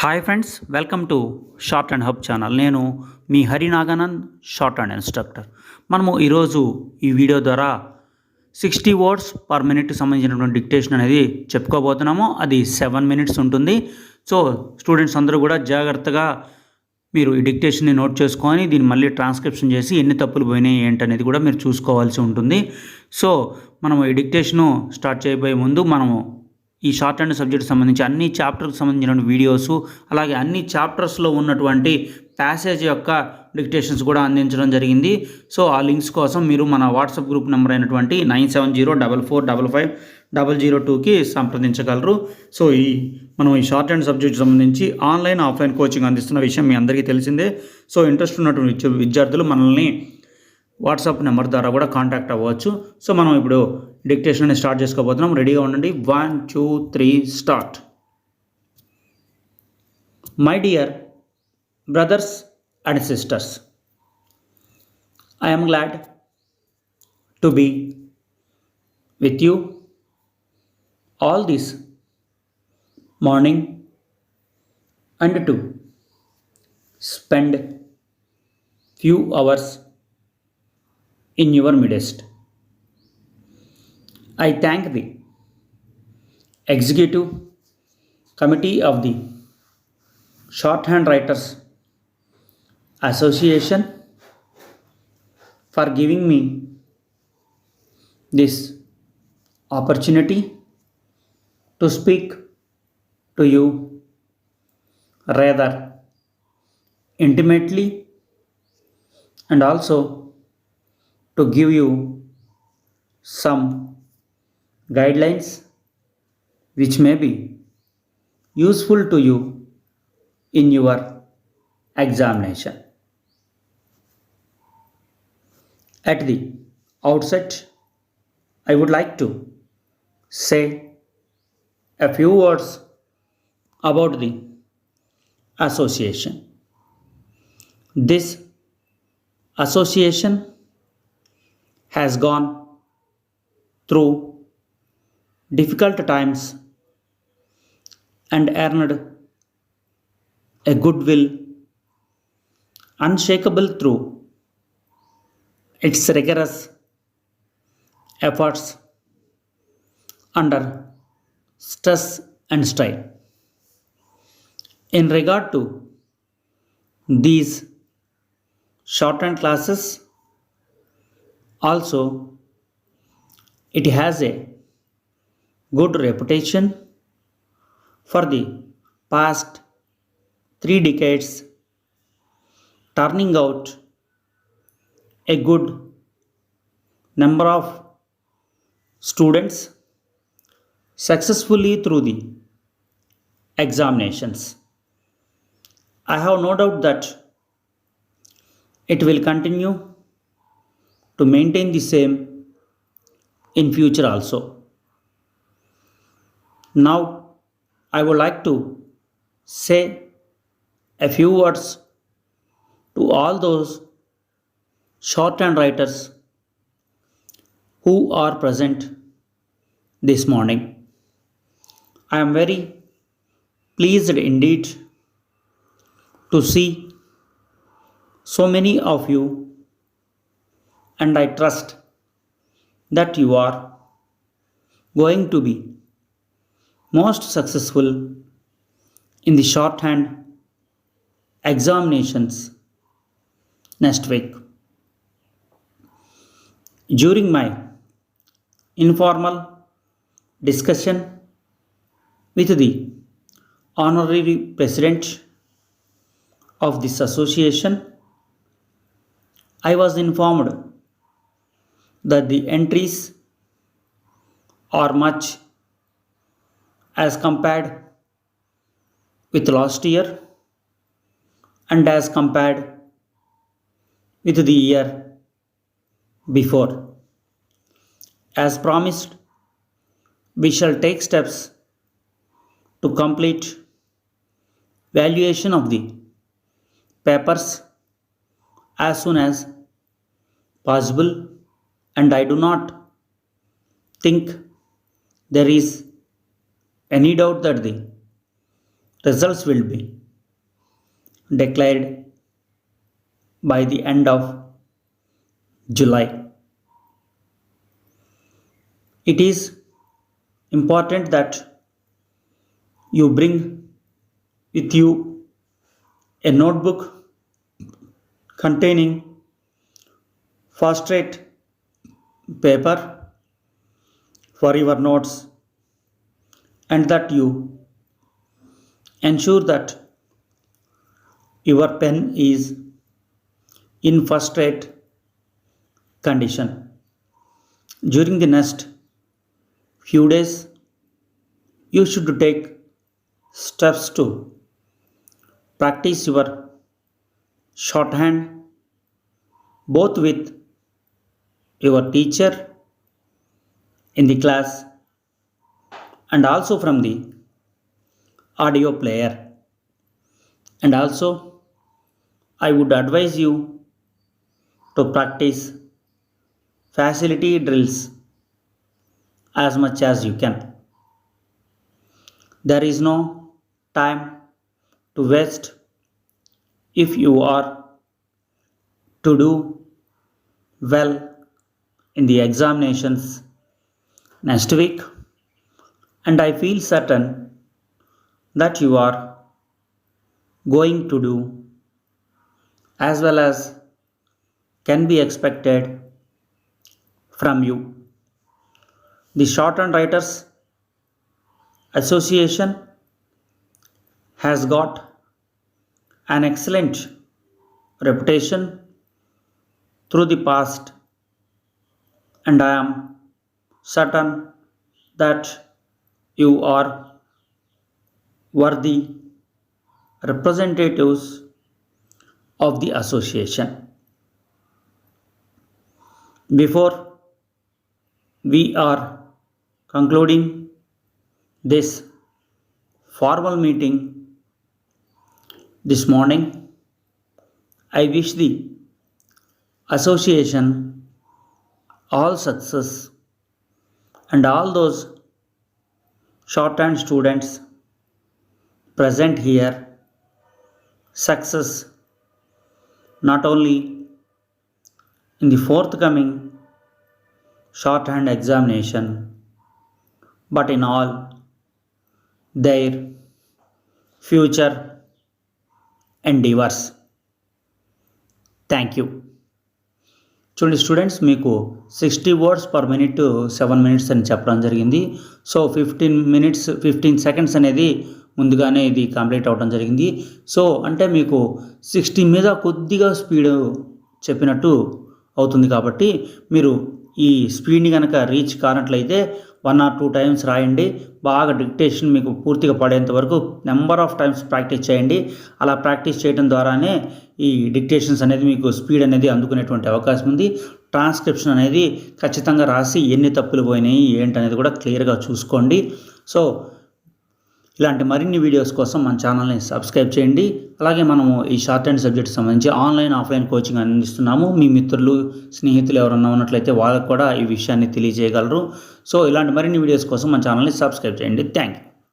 Hi friends, welcome to short and hub channel. నేను మీ హరినాగానంద్, short and instructor. మనము ఈరోజు ఈ వీడియో ద్వారా 60 వర్డ్స్ పర్ మినిట్కి సంబంధించినటువంటి డిక్టేషన్ అనేది చెప్పుకోబోతున్నాము. అది 7 మినిట్స్ ఉంటుంది. సో స్టూడెంట్స్ అందరూ కూడా జాగ్రత్తగా మీరు ఈ డిక్టేషన్ని నోట్ చేసుకొని దీన్ని మళ్ళీ ట్రాన్స్క్రిప్షన్ చేసి ఎన్ని తప్పులు పోయినాయి ఏంటనేది కూడా మీరు చూసుకోవాల్సి ఉంటుంది. సో మనము ఈ డిక్టేషను స్టార్ట్ చేయబోయే ముందు మనము ఈ షార్ట్ హ్యాండ్ సబ్జెక్ట్కి సంబంధించి అన్ని చాప్టర్కి సంబంధించిన వీడియోసు, అలాగే అన్ని చాప్టర్స్లో ఉన్నటువంటి ప్యాసేజ్ యొక్క డిక్టేషన్స్ కూడా అందించడం జరిగింది. సో ఆ లింక్స్ కోసం మీరు మన వాట్సాప్ గ్రూప్ నెంబర్ అయినటువంటి 9704455002కి సంప్రదించగలరు. సో మనం ఈ షార్ట్ హ్యాండ్ సబ్జెక్ట్కి సంబంధించి ఆన్లైన్, ఆఫ్లైన్ కోచింగ్ అందిస్తున్న విషయం మీ అందరికీ తెలిసిందే. సో ఇంట్రెస్ట్ ఉన్నటువంటి విద్యార్థులు మనల్ని వాట్సాప్ నెంబర్ ద్వారా కూడా కాంటాక్ట్ అవ్వచ్చు. సో మనం ఇప్పుడు డిక్టేషన్ అనేది స్టార్ట్ చేసుకోబోతున్నాం. రెడీగా ఉండండి. 1 2 3 start. My dear brothers and sisters, I am glad to be with you all this morning and to spend few hours in your midst. I thank the Executive Committee of the Shorthand Writers Association for giving me this opportunity to speak to you rather intimately and also to give you some guidelines which may be useful to you in your examination. At the outset, I would like to say a few words about the association. This association has gone through difficult times and earned a goodwill unshakable through its rigorous efforts under stress and strain. In regard to these shorthand classes, also it has a good reputation for the past 3 decades, turning out a good number of students successfully through the examinations. I have no doubt that it will continue to maintain the same in future also. Now I would like to say a few words to all those shorthand writers who are present this morning. I am very pleased indeed to see so many of you, and I trust that you are going to be most successful in the shorthand examinations next week. During my informal discussion with the honorary president of this association, I was informed that the entries are much as compared with last year and as compared with the year before. As promised, we shall take steps to complete valuation of the papers as soon as possible, and I do not think there is any doubt that the results will be declared by the end of July. It is important that you bring with you a notebook containing first rate paper for your notes, and that you ensure that your pen is in first rate condition. During the next few days, you should take steps to practice your shorthand both with your teacher in the class and also from the audio player. And also, I would advise you to practice facility drills as much as you can. There is no time to waste if you are to do well in the examinations next week, and I feel certain that you are going to do as well as can be expected from you. The Shorthand Writers Association has got an excellent reputation through the past, and I am certain that you are worthy representatives of the association. Before we are concluding this formal meeting this morning, I wish the association all success and all those shorthand students present here success not only in the forthcoming shorthand examination but in all their future endeavors. Thank you. చూడండి students, మీకు 60 words per minute 7 minutes అని చెప్పడం జరిగింది. So 15 seconds అనేది ముందుగానే ఇది complete అవ్వడం జరిగింది. సో అంటే మీకు 60 మీద కొద్దిగా స్పీడ్ చెప్పినట్టు అవుతుంది. కాబట్టి మీరు ఈ స్పీడ్ని కనుక రీచ్ కానట్లయితే 1 or 2 టైమ్స్ రాయండి. బాగా డిక్టేషన్ మీకు పూర్తిగా పడేంత వరకు నెంబర్ ఆఫ్ టైమ్స్ ప్రాక్టీస్ చేయండి. అలా ప్రాక్టీస్ చేయడం ద్వారానే ఈ డిక్టేషన్స్ అనేది మీకు స్పీడ్ అనేది అందుకునేటువంటి అవకాశం ఉంది. ట్రాన్స్క్రిప్షన్ అనేది ఖచ్చితంగా రాసి ఎన్ని తప్పులు పోయినాయి ఏంటనేది కూడా క్లియర్గా చూసుకోండి. సో ఇలాంటి మరిన్ని వీడియోస్ కోసం మన ఛానల్ని సబ్స్క్రైబ్ చేయండి. అలాగే మనము ఈ షార్ట్ అండ్ సబ్జెక్ట్ సంబంధించి ఆన్లైన్ ఆఫ్లైన్ కోచింగ్ అందిస్తున్నాము. మీ మిత్రులు స్నేహితులు ఎవరన్నా ఉన్నట్లయితే వాళ్ళకు కూడా ఈ విషయాన్ని తెలియజేయగలరు. సో ఇలాంటి మరిన్ని వీడియోస్ కోసం మన ఛానల్ని సబ్స్క్రైబ్ చేయండి. Thank you.